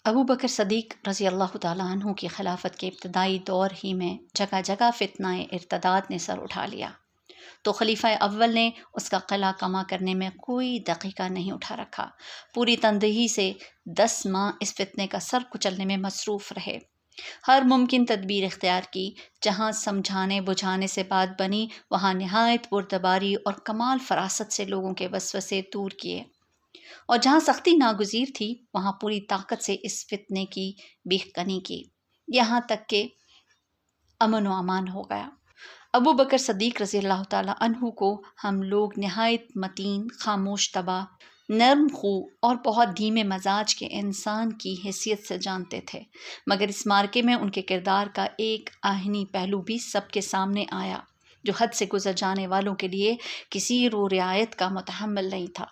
ابو بکر صدیق رضی اللہ تعالیٰ عنہ کی خلافت کے ابتدائی دور ہی میں جگہ جگہ فتنہ ارتداد نے سر اٹھا لیا، تو خلیفہ اول نے اس کا قلع کما کرنے میں کوئی دقیقہ نہیں اٹھا رکھا۔ پوری تندہی سے 10 ماہ اس فتنے کا سر کچلنے میں مصروف رہے، ہر ممکن تدبیر اختیار کی۔ جہاں سمجھانے بجھانے سے بات بنی، وہاں نہایت بردباری اور کمال فراست سے لوگوں کے وسوسے دور کیے، اور جہاں سختی ناگزیر تھی وہاں پوری طاقت سے اس فتنے کی بیخ کنی کی، یہاں تک کہ امن و امان ہو گیا۔ ابو بکر صدیق رضی اللہ تعالیٰ عنہ کو ہم لوگ نہایت متین، خاموش طبع، نرم خو اور بہت دھیمے مزاج کے انسان کی حیثیت سے جانتے تھے، مگر اس مارکے میں ان کے کردار کا ایک آہنی پہلو بھی سب کے سامنے آیا، جو حد سے گزر جانے والوں کے لیے کسی رو رعایت کا متحمل نہیں تھا۔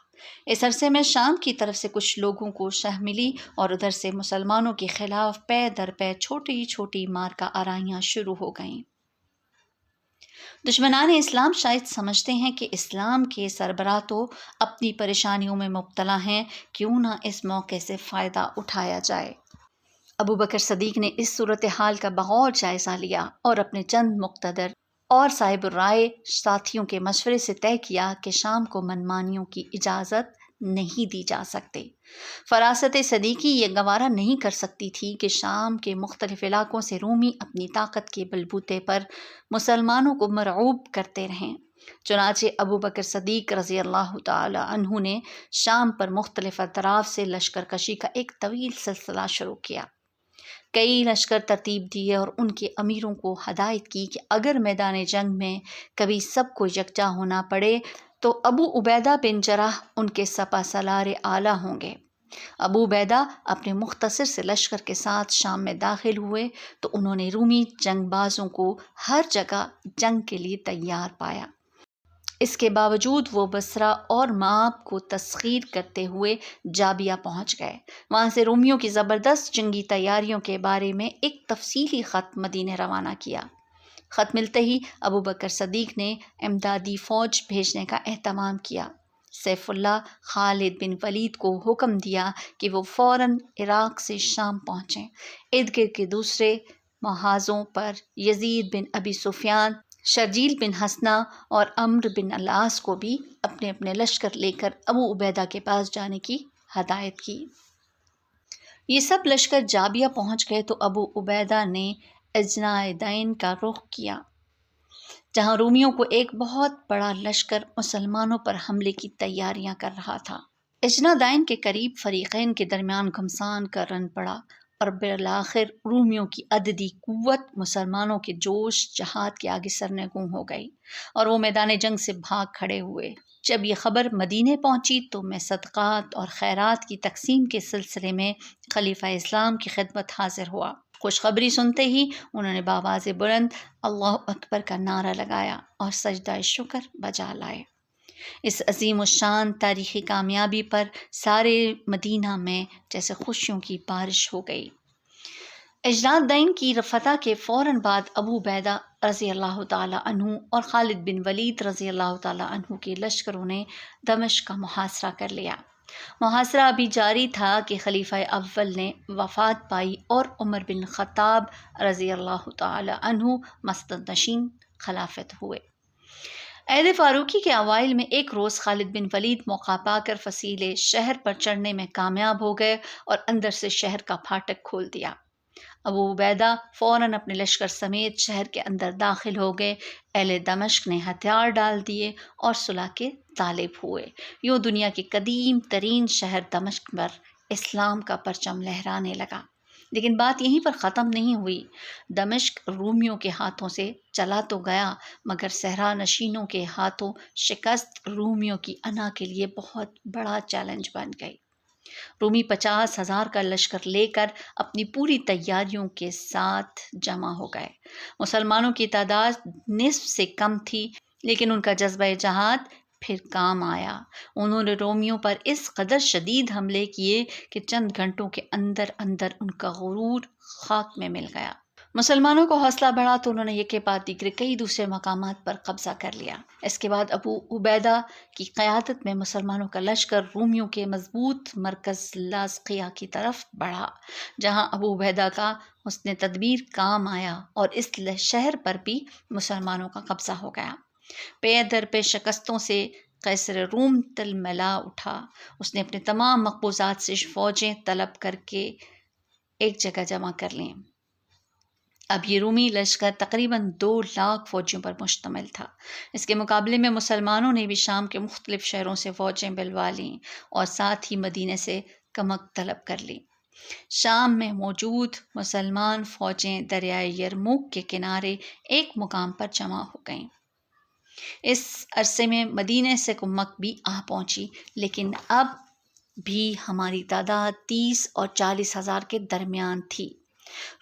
اس عرصے میں شام کی طرف سے کچھ لوگوں کو شہ ملی، اور ادھر سے مسلمانوں کے خلاف پے در پے چھوٹی چھوٹی مارکہ آرائیاں شروع ہو گئیں۔ دشمنان اسلام شاید سمجھتے ہیں کہ اسلام کے سربراہ تو اپنی پریشانیوں میں مبتلا ہیں، کیوں نہ اس موقع سے فائدہ اٹھایا جائے۔ ابو بکر صدیق نے اس صورتحال کا بغور جائزہ لیا اور اپنے چند مقتدر اور صاحب الرائے ساتھیوں کے مشورے سے طے کیا کہ شام کو منمانیوں کی اجازت نہیں دی جا سکتی۔ فراست صدیقی یہ گوارا نہیں کر سکتی تھی کہ شام کے مختلف علاقوں سے رومی اپنی طاقت کے بلبوتے پر مسلمانوں کو مرعوب کرتے رہیں۔ چنانچہ ابو بکر صدیق رضی اللہ تعالی عنہ نے شام پر مختلف اطراف سے لشکر کشی کا ایک طویل سلسلہ شروع کیا۔ کئی لشکر ترتیب دیے اور ان کے امیروں کو ہدایت کی کہ اگر میدان جنگ میں کبھی سب کو یکجا ہونا پڑے تو ابو عبیدہ بن جراح ان کے سپہ سالار اعلیٰ ہوں گے۔ ابو عبیدہ اپنے مختصر سے لشکر کے ساتھ شام میں داخل ہوئے تو انہوں نے رومی جنگ بازوں کو ہر جگہ جنگ کے لیے تیار پایا۔ اس کے باوجود وہ بصرہ اور مآب کو تسخیر کرتے ہوئے جابیہ پہنچ گئے۔ وہاں سے رومیوں کی زبردست جنگی تیاریوں کے بارے میں ایک تفصیلی خط مدینے روانہ کیا۔ خط ملتے ہی ابو بکر صدیق نے امدادی فوج بھیجنے کا اہتمام کیا۔ سیف اللہ خالد بن ولید کو حکم دیا کہ وہ فوراً عراق سے شام پہنچیں۔ ارد گرد کے دوسرے محاذوں پر یزید بن ابی سفیان، شرجیل بن حسنہ اور عمرو بن العاص کو بھی اپنے اپنے لشکر لے کر ابو عبیدہ کے پاس جانے کی ہدایت کی۔ یہ سب لشکر جابیہ پہنچ گئے تو ابو عبیدہ نے اجنادین کا رخ کیا، جہاں رومیوں کو ایک بہت بڑا لشکر مسلمانوں پر حملے کی تیاریاں کر رہا تھا۔ اجنادین کے قریب فریقین کے درمیان گھمسان کا رن پڑا، اور بالآخر رومیوں کی عددی قوت مسلمانوں کے جوش جہاد کے آگے سرنگوں ہو گئی، اور وہ میدان جنگ سے بھاگ کھڑے ہوئے۔ جب یہ خبر مدینے پہنچی تو میں صدقات اور خیرات کی تقسیم کے سلسلے میں خلیفہ اسلام کی خدمت حاضر ہوا۔ خوشخبری سنتے ہی انہوں نے بآواز بلند اللہ اکبر کا نعرہ لگایا اور سجدہ شکر بجا لائے۔ اس عظیم الشان تاریخی کامیابی پر سارے مدینہ میں جیسے خوشیوں کی بارش ہو گئی۔ اجنادین کی فتح کے فوراً بعد ابو عبیدہ رضی اللہ تعالی عنہ اور خالد بن ولید رضی اللہ تعالی عنہ کے لشکروں نے دمشق کا محاصرہ کر لیا۔ محاصرہ ابھی جاری تھا کہ خلیفہ اول نے وفات پائی اور عمر بن خطاب رضی اللہ تعالی عنہ مسند نشین خلافت ہوئے۔ عہد فاروقی کے اوائل میں ایک روز خالد بن ولید موقع پا کر فصیلے شہر پر چڑھنے میں کامیاب ہو گئے اور اندر سے شہر کا پھاٹک کھول دیا۔ ابو عبیدہ فوراً اپنے لشکر سمیت شہر کے اندر داخل ہو گئے۔ اہل دمشق نے ہتھیار ڈال دیے اور صلح کے طالب ہوئے۔ یوں دنیا کے قدیم ترین شہر دمشق پر اسلام کا پرچم لہرانے لگا۔ لیکن بات یہیں پر ختم نہیں ہوئی۔ دمشق رومیوں کے ہاتھوں سے چلا تو گیا، مگر صحرا نشینوں کے ہاتھوں شکست رومیوں کی انا کے لیے بہت بڑا چیلنج بن گئی۔ رومی 50,000 کا لشکر لے کر اپنی پوری تیاریوں کے ساتھ جمع ہو گئے۔ مسلمانوں کی تعداد نصف سے کم تھی، لیکن ان کا جذبہ جہاد پھر کام آیا۔ انہوں نے رومیوں پر اس قدر شدید حملے کیے کہ چند گھنٹوں کے اندر اندر ان کا غرور خاک میں مل گیا۔ مسلمانوں کو حوصلہ بڑھا تو انہوں نے یک بعد دیگر کئی دوسرے مقامات پر قبضہ کر لیا۔ اس کے بعد ابو عبیدہ کی قیادت میں مسلمانوں کا لشکر رومیوں کے مضبوط مرکز لاذقیہ کی طرف بڑھا، جہاں ابو عبیدہ کا حسن تدبیر کام آیا اور اس شہر پر بھی مسلمانوں کا قبضہ ہو گیا۔ پے در پے شکستوں سے قیصر روم تل ملا اٹھا۔ اس نے اپنے تمام مقبوضات سے فوجیں طلب کر کے ایک جگہ جمع کر لیں۔ اب یہ رومی لشکر تقریباً 2 لاکھ فوجیوں پر مشتمل تھا۔ اس کے مقابلے میں مسلمانوں نے بھی شام کے مختلف شہروں سے فوجیں بلوا لیں اور ساتھ ہی مدینے سے کمک طلب کر لی۔ شام میں موجود مسلمان فوجیں دریائے یرموک کے کنارے ایک مقام پر جمع ہو گئیں۔ اس عرصے میں مدینے سے کمک بھی آ پہنچی، لیکن اب بھی ہماری تعداد 30 اور 40 ہزار کے درمیان تھی۔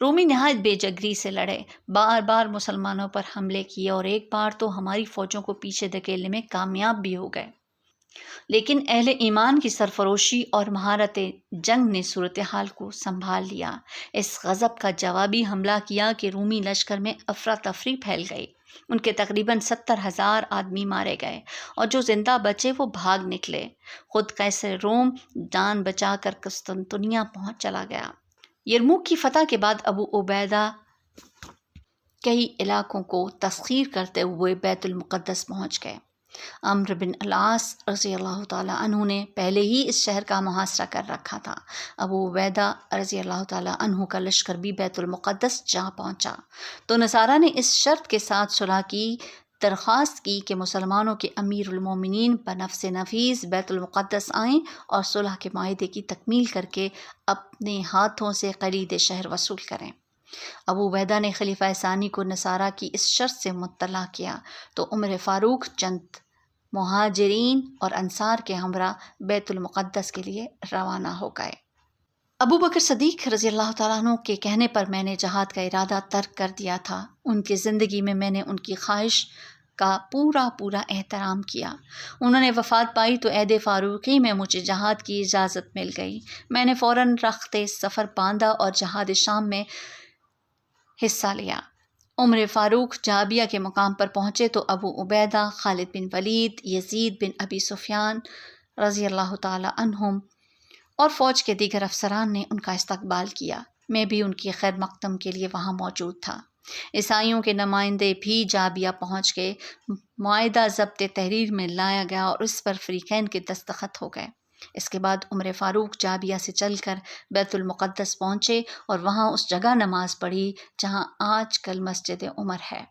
رومی نہایت بے جگری سے لڑے، بار بار مسلمانوں پر حملے کیے اور ایک بار تو ہماری فوجوں کو پیچھے دھکیلنے میں کامیاب بھی ہو گئے، لیکن اہل ایمان کی سرفروشی اور مہارت جنگ نے صورتحال کو سنبھال لیا۔ اس غضب کا جوابی حملہ کیا کہ رومی لشکر میں افراتفری پھیل گئی۔ ان کے تقریباً 70,000 آدمی مارے گئے اور جو زندہ بچے وہ بھاگ نکلے۔ خود قیصر روم جان بچا کر قسطنطنیہ پہنچ چلا گیا۔ یرموک کی فتح کے بعد ابو عبیدہ کئی علاقوں کو تسخیر کرتے ہوئے بیت المقدس پہنچ گئے۔ عمرو بن العاص رضی اللہ تعالیٰ عنہ نے پہلے ہی اس شہر کا محاصرہ کر رکھا تھا۔ ابو عبیدہ رضی اللہ تعالیٰ عنہ کا لشکر بھی بیت المقدس جا پہنچا تو نصارہ نے اس شرط کے ساتھ صلح کی درخواست کی کہ مسلمانوں کے امیر المومنین بنفس نفیس بیت المقدس آئیں اور صلح کے معاہدے کی تکمیل کر کے اپنے ہاتھوں سے خرید شہر وصول کریں۔ ابو عبیدہ نے خلیفہ ثانی کو نصارہ کی اس شرط سے مطلع کیا تو عمر فاروق چند مہاجرین اور انصار کے ہمراہ بیت المقدس کے لیے روانہ ہو گئے۔ ابو بکر صدیق رضی اللہ تعالیٰ عنہ کے کہنے پر میں نے جہاد کا ارادہ ترک کر دیا تھا۔ ان کی زندگی میں میں نے ان کی خواہش کا پورا احترام کیا۔ انہوں نے وفات پائی تو عہد فاروقی میں مجھے جہاد کی اجازت مل گئی۔ میں نے فوراً رخت سفر باندھا اور جہاد شام میں حصہ لیا۔ عمر فاروق جابیہ کے مقام پر پہنچے تو ابو عبیدہ، خالد بن ولید، یزید بن ابی سفیان رضی اللہ تعالیٰ عنہم اور فوج کے دیگر افسران نے ان کا استقبال کیا۔ میں بھی ان کی خیر مقدم کے لیے وہاں موجود تھا۔ عیسائیوں کے نمائندے بھی جابیہ پہنچ گئے۔ معاہدہ ضبط تحریر میں لایا گیا اور اس پر فریقین کے دستخط ہو گئے۔ اس کے بعد عمر فاروق جابیہ سے چل کر بیت المقدس پہنچے اور وہاں اس جگہ نماز پڑھی جہاں آج کل مسجد عمر ہے۔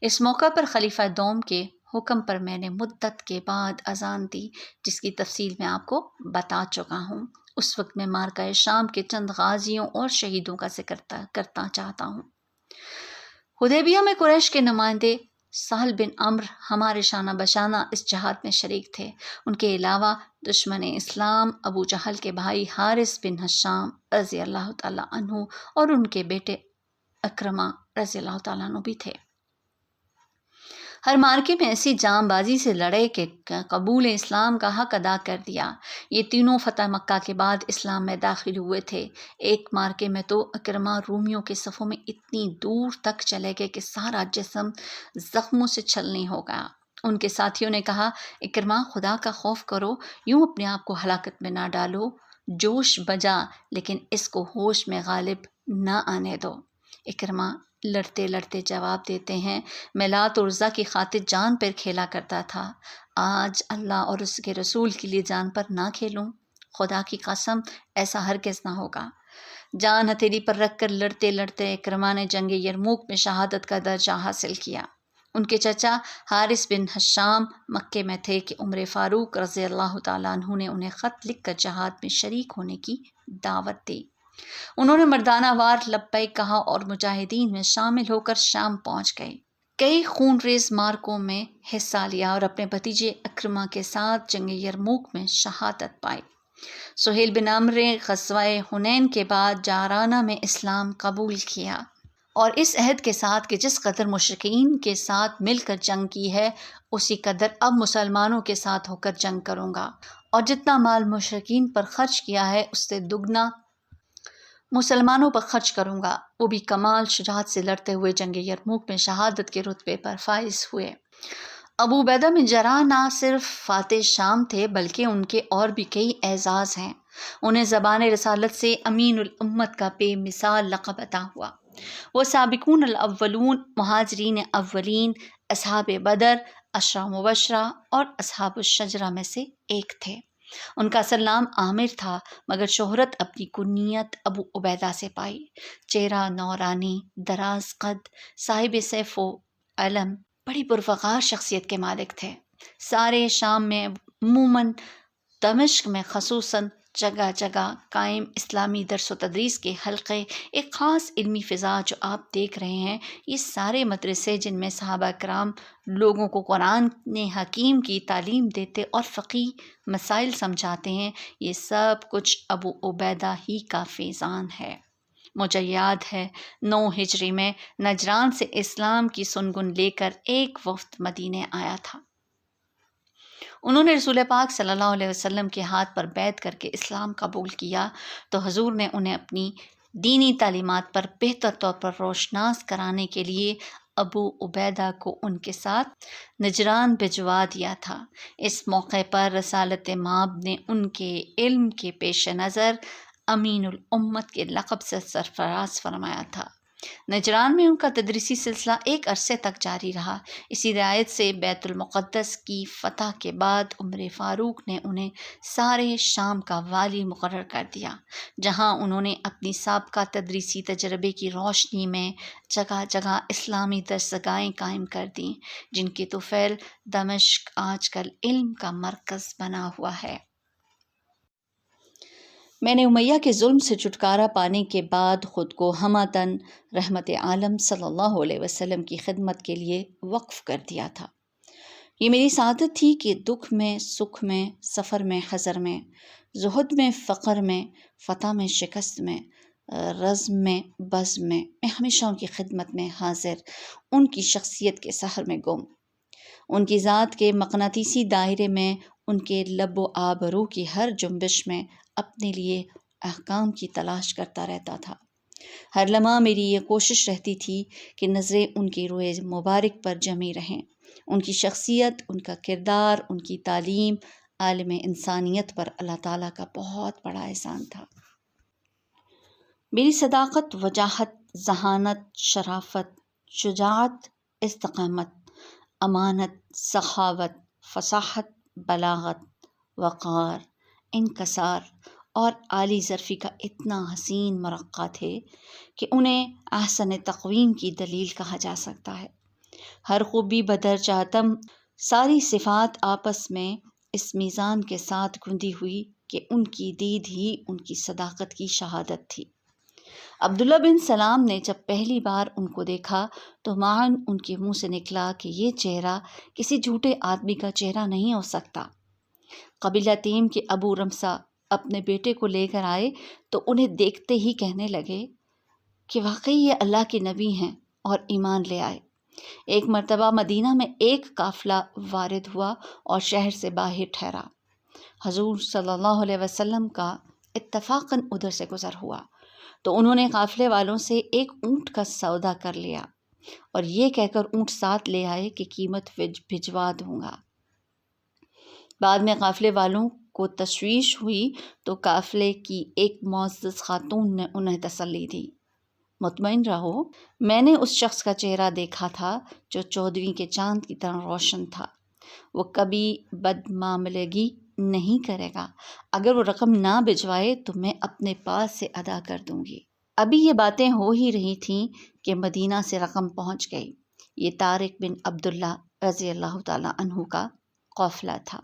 اس موقع پر خلیفہ دوم کے حکم پر میں نے مدت کے بعد اذان دی، جس کی تفصیل میں آپ کو بتا چکا ہوں۔ اس وقت میں معرکہ شام کے چند غازیوں اور شہیدوں کا ذکر کرنا چاہتا ہوں۔ حدیبیہ میں قریش کے نمائندے سہل بن عمرو ہمارے شانہ بشانہ اس جہاد میں شریک تھے۔ ان کے علاوہ دشمن اسلام ابو جہل کے بھائی حارث بن ہشام رضی اللہ تعالیٰ عنہ اور ان کے بیٹے اکرمہ رضی اللہ تعالیٰ عنہ بھی تھے۔ ہر مارکے میں ایسی جام بازی سے لڑے کہ قبول اسلام کا حق ادا کر دیا۔ یہ تینوں فتح مکہ کے بعد اسلام میں داخل ہوئے تھے۔ ایک مارکے میں تو اکرمہ رومیوں کے صفوں میں اتنی دور تک چلے گئے کہ سارا جسم زخموں سے چھلنی ہو گیا۔ ان کے ساتھیوں نے کہا، اکرمہ خدا کا خوف کرو، یوں اپنے آپ کو ہلاکت میں نہ ڈالو۔ جوش بجا لیکن اس کو ہوش میں غالب نہ آنے دو۔ اکرمہ لڑتے لڑتے جواب دیتے ہیں، میں لات اور عزیٰ کی خاطر جان پر کھیلا کرتا تھا، آج اللہ اور اس کے رسول کے لیے جان پر نہ کھیلوں؟ خدا کی قسم ایسا ہرگز نہ ہوگا۔ جان ہتھیلی پر رکھ کر لڑتے لڑتے اکرمہ نے جنگ یرموک میں شہادت کا درجہ حاصل کیا۔ ان کے چچا حارث بن ہشام مکے میں تھے کہ عمر فاروق رضی اللہ تعالیٰ عنہ نے انہیں خط لکھ کر جہاد میں شریک ہونے کی دعوت دی۔ انہوں نے مردانہ وار لبیک کہا اور مجاہدین میں شامل ہو کر شام پہنچ گئے۔ کئی خون ریز مارکوں میں حصہ لیا اور اپنے بھتیجے اکرمہ کے ساتھ جنگ یرموک میں شہادت پائی۔ سہیل بن عمرو نے غزوہ حنین کے بعد جعرانہ میں اسلام قبول کیا اور اس عہد کے ساتھ کہ جس قدر مشرکین کے ساتھ مل کر جنگ کی ہے اسی قدر اب مسلمانوں کے ساتھ ہو کر جنگ کروں گا، اور جتنا مال مشرکین پر خرچ کیا ہے اس سے دگنا مسلمانوں پر خرچ کروں گا، وہ بھی کمال شجاعت سے لڑتے ہوئے جنگ یرموک میں شہادت کے رتبے پر فائز ہوئے۔ ابو عبیدہ بن جراح نہ صرف فاتح شام تھے بلکہ ان کے اور بھی کئی اعزاز ہیں۔ انہیں زبان رسالت سے امین الامت کا بے مثال لقب عطا ہوا۔ وہ سابقون الاولون، مہاجرین اولین، اصحاب بدر، عشرہ مبشرہ اور اصحاب الشجرہ میں سے ایک تھے۔ ان کا اصل نام عامر تھا مگر شہرت اپنی کنیت ابو عبیدہ سے پائی۔ چہرہ نورانی، دراز قد، صاحب سیف و علم، بڑی پرفخار شخصیت کے مالک تھے۔ سارے شام میں عموماً دمشق میں خصوصاً جگہ جگہ قائم اسلامی درس و تدریس کے حلقے، ایک خاص علمی فضا جو آپ دیکھ رہے ہیں، یہ سارے مدرسے جن میں صحابہ کرام لوگوں کو قرآن حکیم کی تعلیم دیتے اور فقہی مسائل سمجھاتے ہیں، یہ سب کچھ ابو عبیدہ ہی کا فیضان ہے۔ مجھے یاد ہے 9 ہجری میں نجران سے اسلام کی سنگن لے کر ایک وفد مدینے آیا تھا۔ انہوں نے رسول پاک صلی اللہ علیہ وسلم کے ہاتھ پر بیعت کر کے اسلام قبول کیا تو حضور نے انہیں اپنی دینی تعلیمات پر بہتر طور پر روشناس کرانے کے لیے ابو عبیدہ کو ان کے ساتھ نجران بھجوا دیا تھا۔ اس موقع پر رسالت مآب نے ان کے علم کے پیش نظر امین الامت کے لقب سے سرفراز فرمایا تھا۔ نجران میں ان کا تدریسی سلسلہ ایک عرصے تک جاری رہا۔ اسی رعایت سے بیت المقدس کی فتح کے بعد عمر فاروق نے انہیں سارے شام کا والی مقرر کر دیا، جہاں انہوں نے اپنی سابقہ تدریسی تجربے کی روشنی میں جگہ جگہ اسلامی درسگاہیں قائم کر دیں، جن کی طفیل دمشق آج کل علم کا مرکز بنا ہوا ہے۔ میں نے امیہ کے ظلم سے چھٹکارا پانے کے بعد خود کو ہمتاً رحمت عالم صلی اللہ علیہ وسلم کی خدمت کے لیے وقف کر دیا تھا۔ یہ میری سعادت تھی کہ دکھ میں، سکھ میں، سفر میں، حضر میں، زہد میں، فقر میں، فتح میں، شکست میں، رزم میں، بزم میں ہمیشہ ان کی خدمت میں حاضر، ان کی شخصیت کے سحر میں گم، ان کی ذات کے مقناطیسی دائرے میں، ان کے لب و آبرو کی ہر جنبش میں اپنے لیے احکام کی تلاش کرتا رہتا تھا۔ ہر لمحہ میری یہ کوشش رہتی تھی کہ نظریں ان کی روئے مبارک پر جمی رہیں۔ ان کی شخصیت، ان کا کردار، ان کی تعلیم عالم انسانیت پر اللہ تعالیٰ کا بہت بڑا احسان تھا۔ میری صداقت، وجاہت، ذہانت، شرافت، شجاعت، استقامت، امانت، سخاوت، فصاحت، بلاغت، وقار، انکسار اور عالی ظرفی کا اتنا حسین مرقع تھے کہ انہیں احسن تقویم کی دلیل کہا جا سکتا ہے۔ ہر خوبی بدرجاتم، ساری صفات آپس میں اس میزان کے ساتھ گندی ہوئی کہ ان کی دید ہی ان کی صداقت کی شہادت تھی۔ عبداللہ بن سلام نے جب پہلی بار ان کو دیکھا تو معاً ان کے منہ سے نکلا کہ یہ چہرہ کسی جھوٹے آدمی کا چہرہ نہیں ہو سکتا۔ قبیلہ تیم کے ابو رمسا اپنے بیٹے کو لے کر آئے تو انہیں دیکھتے ہی کہنے لگے کہ واقعی یہ اللہ کے نبی ہیں، اور ایمان لے آئے۔ ایک مرتبہ مدینہ میں ایک قافلہ وارد ہوا اور شہر سے باہر ٹھہرا۔ حضور صلی اللہ علیہ وسلم کا اتفاقاً ادھر سے گزر ہوا تو انہوں نے قافلے والوں سے ایک اونٹ کا سودا کر لیا اور یہ کہہ کر اونٹ ساتھ لے آئے کہ قیمت بھجوا دوں گا۔ بعد میں قافلے والوں کو تشویش ہوئی تو قافلے کی ایک معزز خاتون نے انہیں تسلی دی، مطمئن رہو، میں نے اس شخص کا چہرہ دیکھا تھا جو 14ویں کے چاند کی طرح روشن تھا، وہ کبھی بدمعاملگی نہیں کرے گا، اگر وہ رقم نہ بھجوائے تو میں اپنے پاس سے ادا کر دوں گی۔ ابھی یہ باتیں ہو ہی رہی تھیں کہ مدینہ سے رقم پہنچ گئی۔ یہ طارق بن عبداللہ رضی اللہ تعالیٰ عنہ کا قافلہ تھا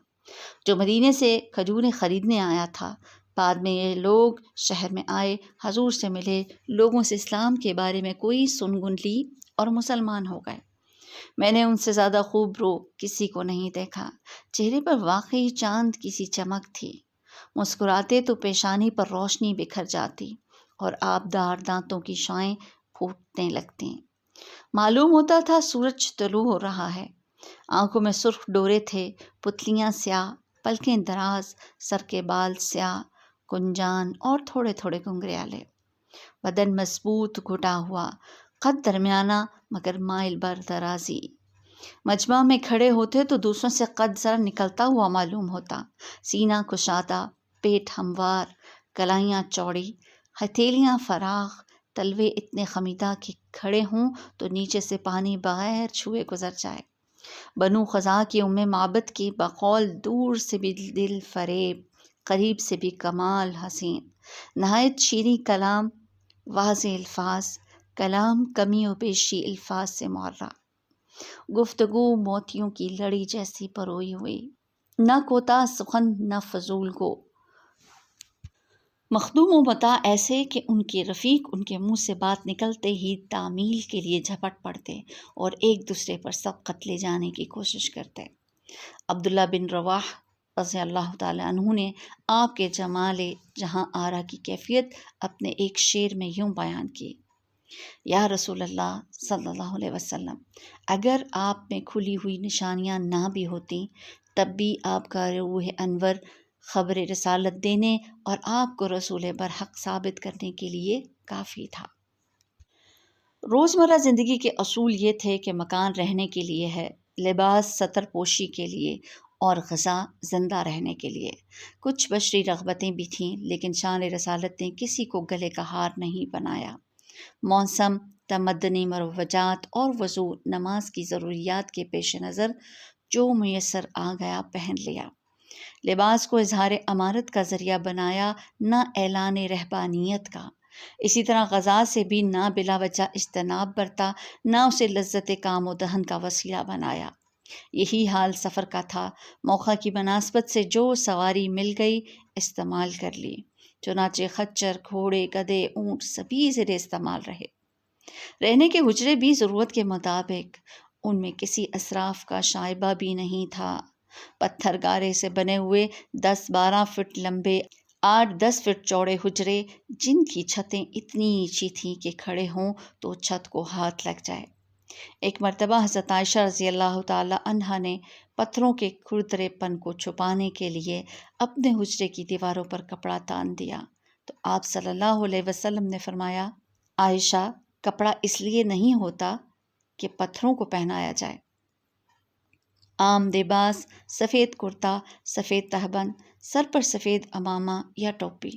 جو مدینے سے کھجوریں خریدنے آیا تھا۔ بعد میں یہ لوگ شہر میں آئے، حضور سے ملے، لوگوں سے اسلام کے بارے میں کوئی سنگن لی اور مسلمان ہو گئے۔ میں نے ان سے زیادہ خوب رو کسی کو نہیں دیکھا۔ چہرے پر واقعی چاند کی سی چمک تھی، مسکراتے تو پیشانی پر روشنی بکھر جاتی اور آبدار دانتوں کی شعائیں پھوٹنے لگتیں۔ معلوم ہوتا تھا سورج طلوع ہو رہا ہے۔ آنکھوں میں سرخ ڈورے تھے، پتلیاں سیاہ، پلکیں دراز، سر کے بال سیاہ، کنجان اور تھوڑے تھوڑے گھنگریالے۔ بدن مضبوط گھٹا ہوا، قد درمیانہ مگر مائل بر درازی۔ مجمع میں کھڑے ہوتے تو دوسروں سے قد ذرا نکلتا ہوا معلوم ہوتا، سینہ کشادہ، پیٹ ہموار، کلائیاں چوڑی، ہتھیلیاں فراخ، تلوے اتنے خمیدہ کہ کھڑے ہوں تو نیچے سے پانی بغیر چھوئے گزر جائے۔ بنو خزاع کی ام معبد کی بقول دور سے بھی دل فریب، قریب سے بھی کمال حسین، نہایت شیریں کلام، واضح الفاظ، کلام کمی و بیشی الفاظ سے معرّہ، گفتگو موتیوں کی لڑی جیسی پروئی ہوئی، نہ کوتاہ سخن نہ فضول گو، مخدوم و مطاع ایسے کہ ان کے رفیق ان کے منہ سے بات نکلتے ہی تعمیل کے لیے جھپٹ پڑتے اور ایک دوسرے پر سبقت لے جانے کی کوشش کرتے۔ عبداللہ بن رواح رضی اللہ تعالیٰ عنہ نے آپ کے جمال جہاں آرا کی کیفیت اپنے ایک شعر میں یوں بیان کی: یا رسول اللہ صلی اللہ علیہ وسلم، اگر آپ میں کھلی ہوئی نشانیاں نہ بھی ہوتیں تب بھی آپ کا روح انور خبر رسالت دینے اور آپ کو رسول برحق ثابت کرنے کے لیے کافی تھا۔ روزمرہ زندگی کے اصول یہ تھے کہ مکان رہنے کے لیے ہے، لباس ستر پوشی کے لیے اور غذا زندہ رہنے کے لیے۔ کچھ بشری رغبتیں بھی تھیں لیکن شان رسالت نے کسی کو گلے کا ہار نہیں بنایا۔ موسم، تمدنی مروجات اور وضو نماز کی ضروریات کے پیش نظر جو میسر آ گیا پہن لیا۔ لباس کو اظہار امارت کا ذریعہ بنایا، نہ اعلان رہبانیت کا۔ اسی طرح غذا سے بھی نہ بلا وجہ اجتناب برتا، نہ اسے لذت کام و دہن کا وسیلہ بنایا۔ یہی حال سفر کا تھا، موقع کی مناسبت سے جو سواری مل گئی استعمال کر لی، چنانچہ خچر، گھوڑے، گدھے، اونٹ سبھی زیر استعمال رہے۔ رہنے کے حجرے بھی ضرورت کے مطابق، ان میں کسی اسراف کا شائبہ بھی نہیں تھا۔ پتھر گارے سے بنے ہوئے 10-12 فٹ لمبے 8-10 فٹ چوڑے حجرے، جن کی چھتیں اتنی اونچی تھیں کہ کھڑے ہوں تو چھت کو ہاتھ لگ جائے۔ ایک مرتبہ حضرت عائشہ رضی اللہ تعالی عنہا نے پتھروں کے کھردرے پن کو چھپانے کے لیے اپنے حجرے کی دیواروں پر کپڑا تان دیا تو آپ صلی اللہ علیہ وسلم نے فرمایا: عائشہ، کپڑا اس لیے نہیں ہوتا کہ پتھروں کو پہنایا جائے۔ عام لباس سفید کرتا، سفید تہبند، سر پر سفید عمامہ یا ٹوپی،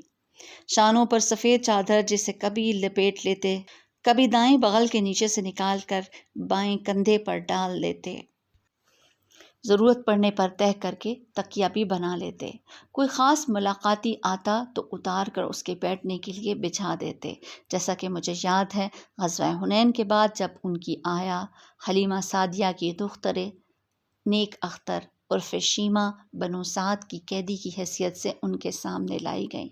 شانوں پر سفید چادر جسے کبھی لپیٹ لیتے، کبھی دائیں بغل کے نیچے سے نکال کر بائیں کندھے پر ڈال لیتے، ضرورت پڑنے پر تہہ کر کے تکیہ بھی بنا لیتے۔ کوئی خاص ملاقاتی آتا تو اتار کر اس کے بیٹھنے کے لیے بچھا دیتے، جیسا کہ مجھے یاد ہے غزوہ حنین کے بعد جب ان کی آیا حلیمہ سعدیہ کی دختر نیک اختر عرف شیمہ بنو سعد کی قیدی کی حیثیت سے ان کے سامنے لائی گئیں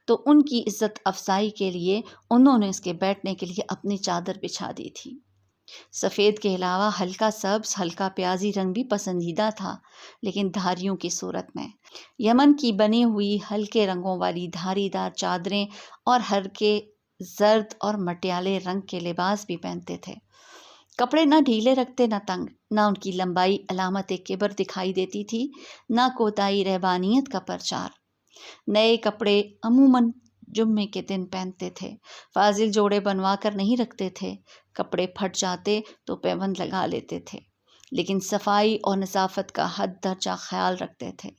تو ان کی عزت افزائی کے لیے انہوں نے اس کے بیٹھنے کے لیے اپنی چادر بچھا دی تھی۔ سفید کے علاوہ ہلکا سبز، ہلکا پیازی رنگ بھی پسندیدہ تھا، لیکن دھاریوں کی صورت میں۔ یمن کی بنی ہوئی ہلکے رنگوں والی دھاری دار چادریں اور ہلکے زرد اور مٹیالے رنگ کے لباس بھی پہنتے تھے۔ کپڑے نہ ڈھیلے رکھتے نہ تنگ، نہ ان کی لمبائی علامت کبر دکھائی دیتی تھی، نہ کوتاہی رہبانیت کا پرچار۔ نئے کپڑے عموماً جمعے کے دن پہنتے تھے، فاضل جوڑے بنوا کر نہیں رکھتے تھے، کپڑے پھٹ جاتے تو پیوند لگا لیتے تھے، لیکن صفائی اور نظافت کا حد درجہ خیال رکھتے تھے۔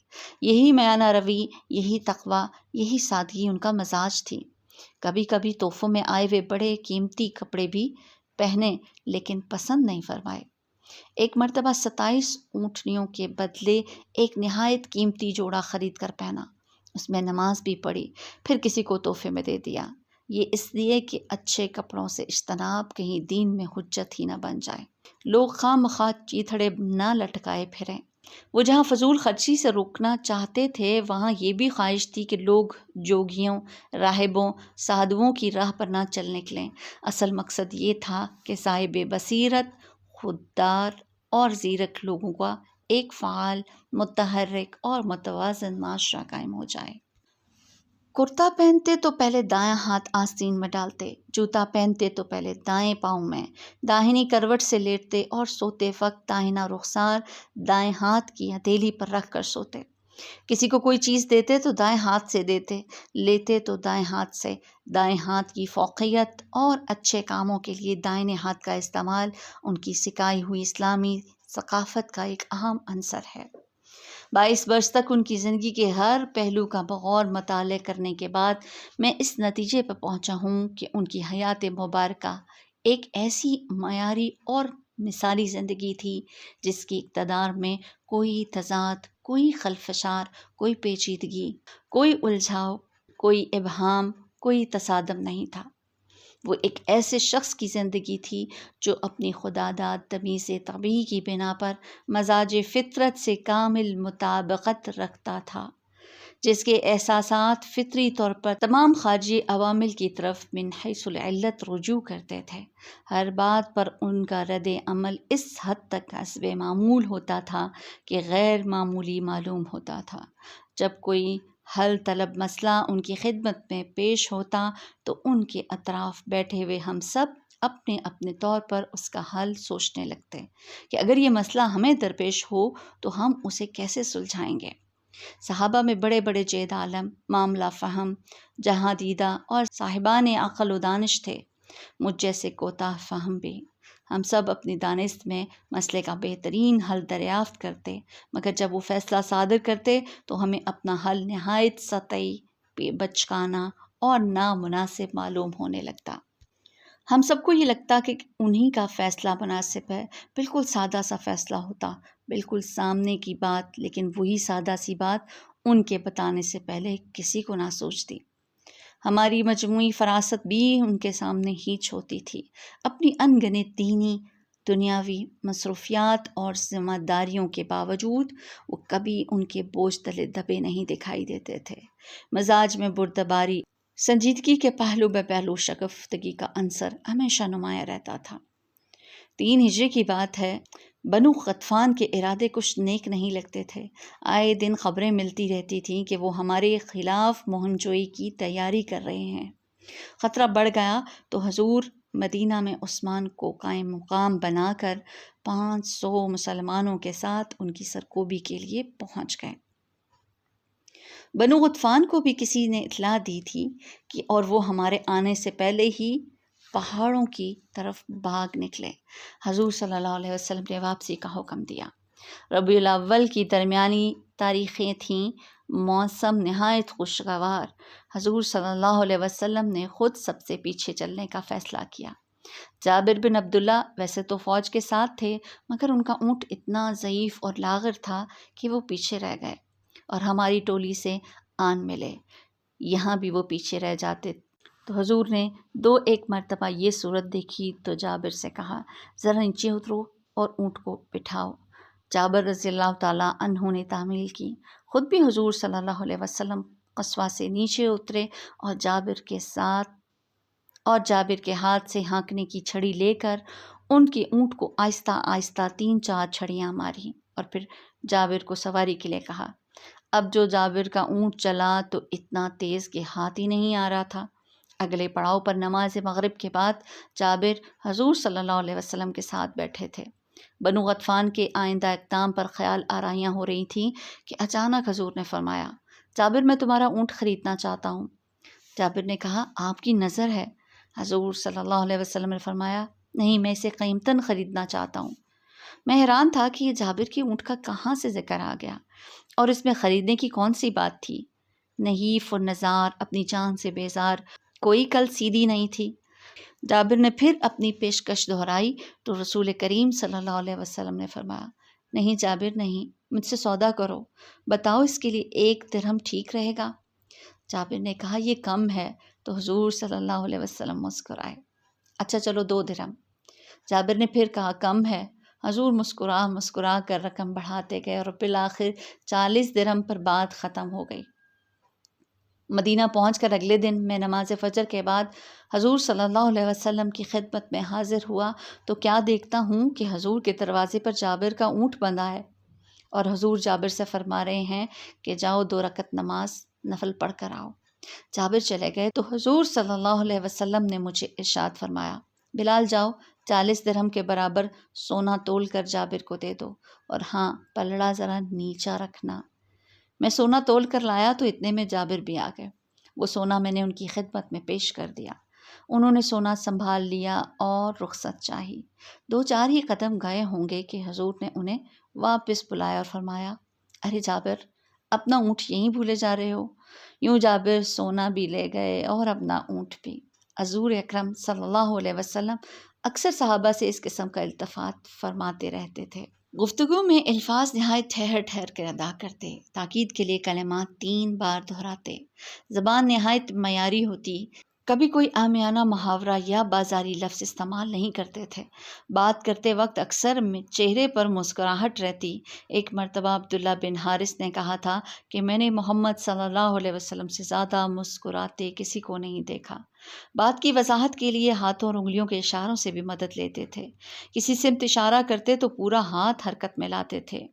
یہی میانہ روی، یہی تقویٰ، یہی سادگی ان کا مزاج تھی۔ کبھی کبھی تحفوں میں آئے ہوئے بڑے قیمتی کپڑے بھی پہنے لیکن پسند نہیں فرمائے۔ ایک مرتبہ 27 اونٹنیوں کے بدلے ایک نہایت قیمتی جوڑا خرید کر پہنا، اس میں نماز بھی پڑھی، پھر کسی کو تحفے میں دے دیا، یہ اس لیے کہ اچھے کپڑوں سے اجتناب کہیں دین میں حجت ہی نہ بن جائے، لوگ خواہ مخواہ چیتھڑے نہ لٹکائے پھریں۔ وہ جہاں فضول خرچی سے روکنا چاہتے تھے وہاں یہ بھی خواہش تھی کہ لوگ جوگیوں، راہبوں، سادھوؤں کی راہ پر نہ چل نکلیں۔ اصل مقصد یہ تھا کہ صاحب بصیرت، خوددار اور زیرک لوگوں کا ایک فعال، متحرک اور متوازن معاشرہ قائم ہو جائے۔ کرتا پہنتے تو پہلے دایاں ہاتھ آستین میں ڈالتے، جوتا پہنتے تو پہلے دائیں پاؤں میں، داہنی کروٹ سے لیٹتے اور سوتے وقت داہنا رخسار دائیں ہاتھ کی ہتھیلی پر رکھ کر سوتے۔ کسی کو کوئی چیز دیتے تو دائیں ہاتھ سے دیتے، لیتے تو دائیں ہاتھ سے۔ دائیں ہاتھ کی فوقیت اور اچھے کاموں کے لیے دائیں ہاتھ کا استعمال ان کی سکھائی ہوئی اسلامی ثقافت کا ایک اہم عنصر ہے۔ 22 برس تک ان کی زندگی کے ہر پہلو کا بغور مطالعہ کرنے کے بعد میں اس نتیجے پر پہنچا ہوں کہ ان کی حیات مبارکہ ایک ایسی معیاری اور مثالی زندگی تھی جس کی اقتدار میں کوئی تضاد، کوئی خلفشار، کوئی پیچیدگی، کوئی الجھاؤ، کوئی ابہام، کوئی تصادم نہیں تھا۔ وہ ایک ایسے شخص کی زندگی تھی جو اپنی خداداد تمیز طبیعی کی بنا پر مزاج فطرت سے کامل مطابقت رکھتا تھا، جس کے احساسات فطری طور پر تمام خارجی عوامل کی طرف من حیث العلت رجوع کرتے تھے۔ ہر بات پر ان کا رد عمل اس حد تک حسب معمول ہوتا تھا کہ غیر معمولی معلوم ہوتا تھا۔ جب کوئی حل طلب مسئلہ ان کی خدمت میں پیش ہوتا تو ان کے اطراف بیٹھے ہوئے ہم سب اپنے اپنے طور پر اس کا حل سوچنے لگتے کہ اگر یہ مسئلہ ہمیں درپیش ہو تو ہم اسے کیسے سلجھائیں گے۔ صحابہ میں بڑے بڑے جید عالم، معاملہ فہم، جہاں دیدہ اور صاحبان عقل و دانش تھے، مجھ جیسے کوتاہ فہم بھی۔ ہم سب اپنی دانست میں مسئلے کا بہترین حل دریافت کرتے، مگر جب وہ فیصلہ صادر کرتے تو ہمیں اپنا حل نہایت سطحی، بچکانہ اور نامناسب معلوم ہونے لگتا۔ ہم سب کو یہ لگتا کہ انہی کا فیصلہ مناسب ہے۔ بالکل سادہ سا فیصلہ ہوتا، بالکل سامنے کی بات، لیکن وہی سادہ سی بات ان کے بتانے سے پہلے کسی کو نہ سوچتی۔ ہماری مجموعی فراست بھی ان کے سامنے ہیچ ہوتی تھی۔ اپنی ان گنت دینی، دنیاوی مصروفیات اور ذمہ داریوں کے باوجود وہ کبھی ان کے بوجھ تلے دبے نہیں دکھائی دیتے تھے۔ مزاج میں بردباری، سنجیدگی کے پہلو بے پہلو شگفتگی کا عنصر ہمیشہ نمایاں رہتا تھا۔ 3 ہجری کی بات ہے، بنو غطفان کے ارادے کچھ نیک نہیں لگتے تھے۔ آئے دن خبریں ملتی رہتی تھیں کہ وہ ہمارے خلاف مہم جوئی کی تیاری کر رہے ہیں۔ خطرہ بڑھ گیا تو حضور مدینہ میں عثمان کو قائم مقام بنا کر 500 مسلمانوں کے ساتھ ان کی سرکوبی کے لیے پہنچ گئے۔ بنو غطفان کو بھی کسی نے اطلاع دی تھی کہ اور وہ ہمارے آنے سے پہلے ہی پہاڑوں کی طرف بھاگ نکلے۔ حضور صلی اللہ علیہ وسلم نے واپسی کا حکم دیا۔ ربیع الاول کی درمیانی تاریخیں تھیں، موسم نہایت خوشگوار۔ حضور صلی اللہ علیہ وسلم نے خود سب سے پیچھے چلنے کا فیصلہ کیا۔ جابر بن عبداللہ ویسے تو فوج کے ساتھ تھے، مگر ان کا اونٹ اتنا ضعیف اور لاغر تھا کہ وہ پیچھے رہ گئے اور ہماری ٹولی سے آن ملے۔ یہاں بھی وہ پیچھے رہ جاتے تو حضور نے 2-1 مرتبہ یہ صورت دیکھی تو جابر سے کہا، ذرا نیچے اترو اور اونٹ کو بٹھاؤ۔ جابر رضی اللہ تعالیٰ عنہ نے تعمیل کی۔ خود بھی حضور صلی اللہ علیہ وسلم قصوہ سے نیچے اترے اور جابر کے ہاتھ سے ہانکنے کی چھڑی لے کر ان کے اونٹ کو آہستہ آہستہ 3-4 چھڑیاں ماری اور پھر جابر کو سواری کے لیے کہا۔ اب جو جابر کا اونٹ چلا تو اتنا تیز کہ ہاتھ ہی نہیں آ رہا تھا۔ اگلے پڑاؤ پر نماز مغرب کے بعد جابر حضور صلی اللہ علیہ وسلم کے ساتھ بیٹھے تھے۔ بنو غطفان کے آئندہ اقدام پر خیال آرائیاں ہو رہی تھیں کہ اچانک حضور نے فرمایا، جابر میں تمہارا اونٹ خریدنا چاہتا ہوں۔ جابر نے کہا، آپ کی نظر ہے؟ حضور صلی اللہ علیہ وسلم نے فرمایا، نہیں، میں اسے قیمتاً خریدنا چاہتا ہوں۔ میں حیران تھا کہ یہ جابر کی اونٹ کا کہاں سے ذکر آ گیا اور اس میں خریدنے کی کون سی بات تھی؟ نحیف و نزار، اپنی جان سے بیزار، کوئی کل سیدھی نہیں تھی۔ جابر نے پھر اپنی پیشکش دہرائی تو رسول کریم صلی اللہ علیہ وسلم نے فرمایا، نہیں جابر نہیں، مجھ سے سودا کرو، بتاؤ اس کے لیے 1 درہم ٹھیک رہے گا؟ جابر نے کہا، یہ کم ہے، تو حضور صلی اللہ علیہ وسلم مسکرائے، اچھا چلو 2 درہم۔ جابر نے پھر کہا، کم ہے۔ حضور مسکرا کر رقم بڑھاتے گئے اور بالآخر 40 درہم پر بات ختم ہو گئی۔ مدینہ پہنچ کر اگلے دن میں نماز فجر کے بعد حضور صلی اللہ علیہ وسلم کی خدمت میں حاضر ہوا تو کیا دیکھتا ہوں کہ حضور کے دروازے پر جابر کا اونٹ بندھا ہے اور حضور جابر سے فرما رہے ہیں کہ جاؤ 2 رکعت نماز نفل پڑھ کر آؤ۔ جابر چلے گئے تو حضور صلی اللہ علیہ وسلم نے مجھے ارشاد فرمایا، بلال جاؤ 40 درہم کے برابر سونا تول کر جابر کو دے دو، اور ہاں پلڑا ذرا نیچا رکھنا۔ میں سونا تول کر لایا تو اتنے میں جابر بھی آ گئے۔ وہ سونا میں نے ان کی خدمت میں پیش کر دیا۔ انہوں نے سونا سنبھال لیا اور رخصت چاہی۔ 2-4 ہی قدم گئے ہوں گے کہ حضور نے انہیں واپس بلایا اور فرمایا، ارے جابر، اپنا اونٹ یہیں بھولے جا رہے ہو؟ یوں جابر سونا بھی لے گئے اور اپنا اونٹ بھی۔ حضور اکرم صلی اللہ علیہ وسلم اکثر صحابہ سے اس قسم کا التفات فرماتے رہتے تھے۔ گفتگو میں الفاظ نہایت ٹھہر ٹھہر کر ادا کرتے، تاکید کے لیے کلمات 3 بار دہراتے، زبان نہایت معیاری ہوتی، کبھی کوئی عامیانہ محاورہ یا بازاری لفظ استعمال نہیں کرتے تھے۔ بات کرتے وقت اکثر چہرے پر مسکراہٹ رہتی۔ ایک مرتبہ عبداللہ بن حارث نے کہا تھا کہ میں نے محمد صلی اللہ علیہ وسلم سے زیادہ مسکراتے کسی کو نہیں دیکھا۔ بات کی وضاحت کے لیے ہاتھوں اور انگلیوں کے اشاروں سے بھی مدد لیتے تھے۔ کسی سمت اشارہ کرتے تو پورا ہاتھ حرکت میں لاتے تھے۔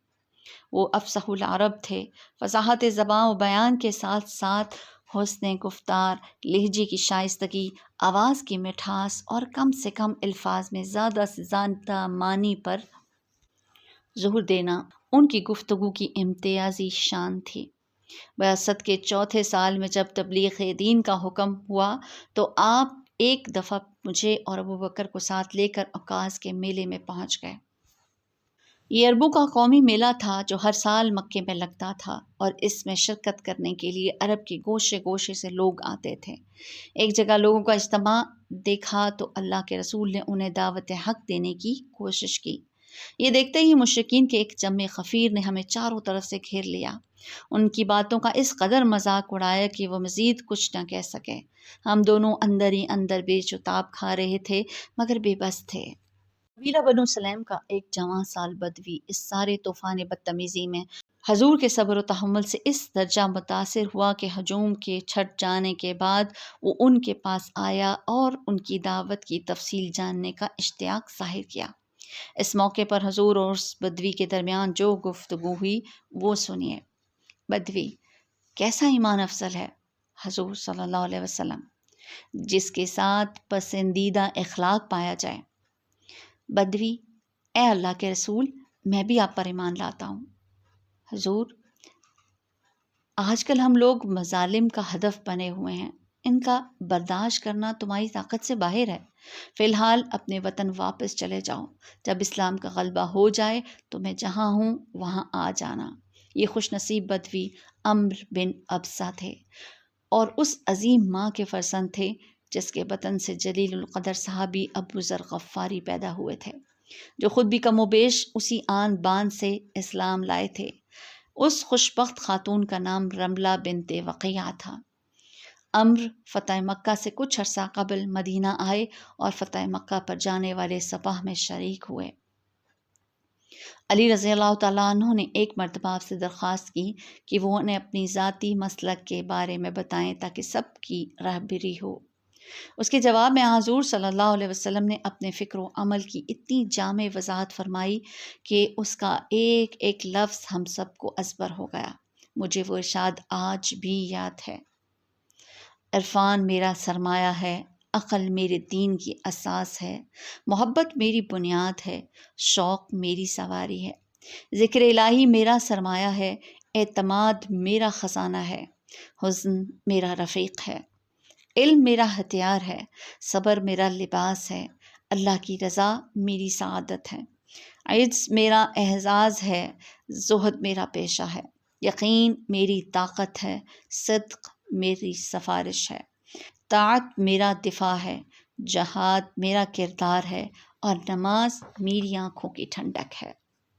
وہ افصح العرب تھے۔ فصاحت زبان و بیان کے ساتھ ساتھ حسن گفتار، لہجے کی شائستگی، آواز کی مٹھاس اور کم سے کم الفاظ میں زیادہ سے زیادہ معنی پر زور دینا ان کی گفتگو کی امتیازی شان تھی۔ بعثت کے 4تھے سال میں جب تبلیغ دین کا حکم ہوا تو آپ ایک دفعہ مجھے اور ابوبکر کو ساتھ لے کر عکاظ کے میلے میں پہنچ گئے۔ یہ عربوں کا قومی میلہ تھا جو ہر سال مکے میں لگتا تھا، اور اس میں شرکت کرنے کے لیے عرب کے گوشے گوشے سے لوگ آتے تھے۔ ایک جگہ لوگوں کا اجتماع دیکھا تو اللہ کے رسول نے انہیں دعوت حق دینے کی کوشش کی۔ یہ دیکھتے ہی مشرکین کے ایک جم خفیر نے ہمیں چاروں طرف سے گھیر لیا۔ ان کی باتوں کا اس قدر مذاق اڑایا کہ وہ مزید کچھ نہ کہہ سکے۔ ہم دونوں اندر ہی اندر بے چتاب کھا رہے تھے مگر بے بس تھے۔ قبیلہ بنو سلیم کا ایک جوان سال بدوی اس سارے طوفان بدتمیزی میں حضور کے صبر و تحمل سے اس درجہ متاثر ہوا کہ ہجوم کے چھٹ جانے کے بعد وہ ان کے پاس آیا اور ان کی دعوت کی تفصیل جاننے کا اشتیاق ظاہر کیا۔ اس موقع پر حضور اور اس بدوی کے درمیان جو گفتگو ہوئی وہ سنیے۔ بدوی: کیسا ایمان افضل ہے حضور صلی اللہ علیہ وسلم، جس کے ساتھ پسندیدہ اخلاق پایا جائے۔ بدوی: اے اللہ کے رسول، میں بھی آپ پر ایمان لاتا ہوں۔ حضور: آج کل ہم لوگ مظالم کا ہدف بنے ہوئے ہیں، ان کا برداشت کرنا تمہاری طاقت سے باہر ہے۔ فی الحال اپنے وطن واپس چلے جاؤ، جب اسلام کا غلبہ ہو جائے تو میں جہاں ہوں وہاں آ جانا۔ یہ خوش نصیب بدوی عمرو بن ابسہ تھے اور اس عظیم ماں کے فرزند تھے جس کے بطن سے جلیل القدر صحابی ابو ذر غفاری پیدا ہوئے تھے، جو خود بھی کم و بیش اسی آن بان سے اسلام لائے تھے۔ اس خوشبخت خاتون کا نام رملہ بنت وقیعہ تھا۔ عمرو فتح مکہ سے کچھ عرصہ قبل مدینہ آئے اور فتح مکہ پر جانے والے سپاہ میں شریک ہوئے۔ علی رضی اللہ تعالیٰ عنہ نے ایک مرتبہ آپ سے درخواست کی کہ وہ انہیں اپنی ذاتی مسلک کے بارے میں بتائیں تاکہ سب کی رہبری ہو۔ اس کے جواب میں حضور صلی اللہ علیہ وسلم نے اپنے فکر و عمل کی اتنی جامع وضاحت فرمائی کہ اس کا ایک ایک لفظ ہم سب کو ازبر ہو گیا۔ مجھے وہ ارشاد آج بھی یاد ہے: عرفان میرا سرمایہ ہے، عقل میرے دین کی اساس ہے، محبت میری بنیاد ہے، شوق میری سواری ہے، ذکر الہی میرا سرمایہ ہے، اعتماد میرا خزانہ ہے، حزن میرا رفیق ہے، علم میرا ہتھیار ہے، صبر میرا لباس ہے، اللہ کی رضا میری سعادت ہے، عجز میرا اعزاز ہے، زہد میرا پیشہ ہے، یقین میری طاقت ہے، صدق میری سفارش ہے، طاعت میرا دفاع ہے، جہاد میرا کردار ہے، اور نماز میری آنکھوں کی ٹھنڈک ہے۔